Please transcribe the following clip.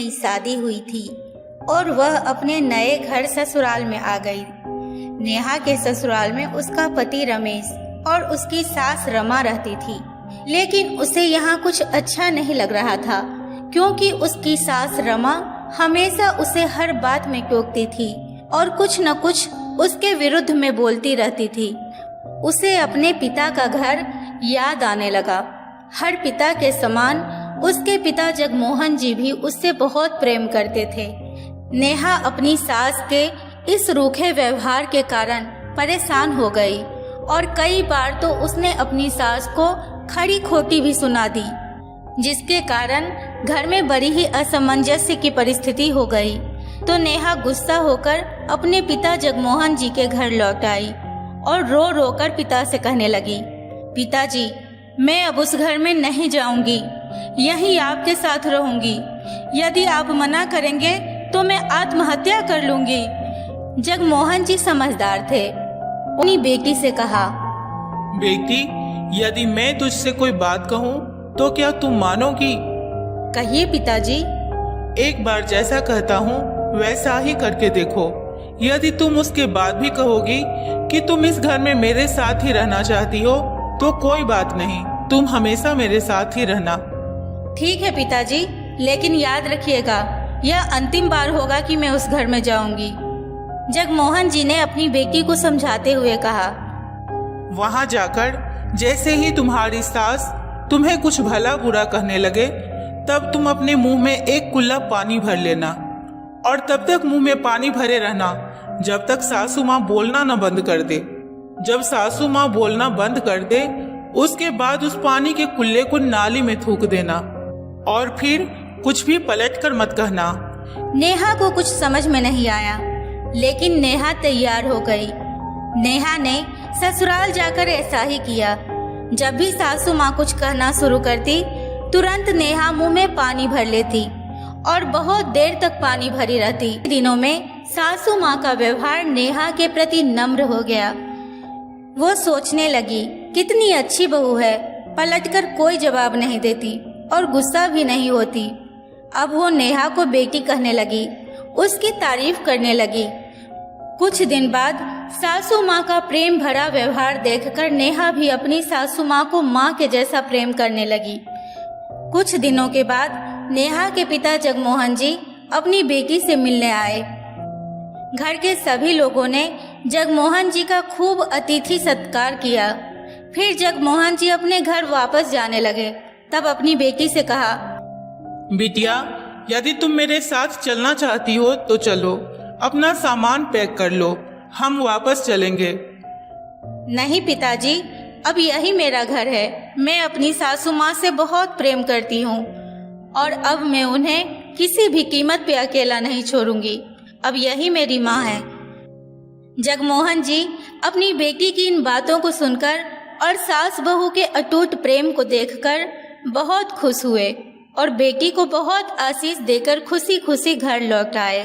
की शादी हुई थी और वह अपने नए घर ससुराल में आ गई। नेहा के ससुराल में उसका पति रमेश और उसकी सास रमा रहती थी, लेकिन उसे यहाँ कुछ अच्छा नहीं लग रहा था, क्योंकि उसकी सास रमा हमेशा उसे हर बात में टोकती थी और कुछ न कुछ उसके विरुद्ध में बोलती रहती थी। उसे अपने पिता का घर याद आने लगा। हर पिता के समान उसके पिता जगमोहन जी भी उससे बहुत प्रेम करते थे। नेहा अपनी सास के इस रूखे व्यवहार के कारण परेशान हो गई और कई बार तो उसने अपनी सास को खरी खोटी भी सुना दी, जिसके कारण घर में बड़ी ही असमंजस्य की परिस्थिति हो गई। तो नेहा गुस्सा होकर अपने पिता जगमोहन जी के घर लौट आई और रो रो कर पिता से कहने लगी, पिताजी, मैं अब उस घर में नहीं जाऊंगी, यहीं आपके साथ रहूंगी। यदि आप मना करेंगे तो मैं आत्महत्या कर लूंगी। जगमोहन जी समझदार थे। अपनी बेटी से कहा, बेटी, यदि मैं तुझसे कोई बात कहूँ तो क्या तुम मानोगी? कहिए पिताजी। एक बार जैसा कहता हूँ वैसा ही करके देखो। यदि तुम उसके बाद भी कहोगी कि तुम इस घर में मेरे साथ ही रहना चाहती हो तो कोई बात नहीं, तुम हमेशा मेरे साथ ही रहना। ठीक है पिताजी, लेकिन याद रखिएगा यह अंतिम बार होगा कि मैं उस घर में जाऊंगी। जगमोहन जी ने अपनी बेटी को समझाते हुए कहा, वहाँ जाकर जैसे ही तुम्हारी सास तुम्हें कुछ भला बुरा कहने लगे तब तुम अपने मुंह में एक कुल्ला पानी भर लेना और तब तक मुंह में पानी भरे रहना जब तक सासू माँ बोलना न बंद कर दे। जब सासू माँ बोलना बंद कर दे उसके बाद उस पानी के कुल्ले को नाली में थूक देना और फिर कुछ भी पलट कर मत कहना। नेहा को कुछ समझ में नहीं आया, लेकिन नेहा तैयार हो गई। नेहा ने ससुराल जाकर ऐसा ही किया। जब भी सासू माँ कुछ कहना शुरू करती, तुरंत नेहा मुंह में पानी भर लेती और बहुत देर तक पानी भरी रहती। दिनों में सासू माँ का व्यवहार नेहा के प्रति नम्र हो गया। वो सोचने लगी, कितनी अच्छी बहू है, पलटकर कोई जवाब नहीं देती और गुस्सा भी नहीं होती। अब वो नेहा को बेटी कहने लगी, उसकी तारीफ करने लगी। कुछ दिन बाद सासू माँ का प्रेम भरा व्यवहार देखकर नेहा भी अपनी सासू माँ को माँ के जैसा प्रेम करने लगी। कुछ दिनों के बाद नेहा के पिता जगमोहन जी अपनी बेटी से मिलने आए। घर के सभी लोगों ने जगमोहन जी का खूब अतिथि सत्कार किया। फिर जगमोहन जी अपने घर वापस जाने लगे। तब अपनी बेटी से कहा, बिटिया, यदि तुम मेरे साथ चलना चाहती हो तो चलो, अपना सामान पैक कर लो, हम वापस चलेंगे। नहीं पिताजी, अब यही मेरा घर है। मैं अपनी सासू माँ से बहुत प्रेम करती हूँ और अब मैं उन्हें किसी भी कीमत पे अकेला नहीं छोड़ूंगी। अब यही मेरी माँ है। जगमोहन जी अपनी बेटी की इन बातों को सुनकर और सास बहू के अटूट प्रेम को देखकर बहुत खुश हुए और बेटी को बहुत आशीष देकर खुशी खुशी घर लौट आए।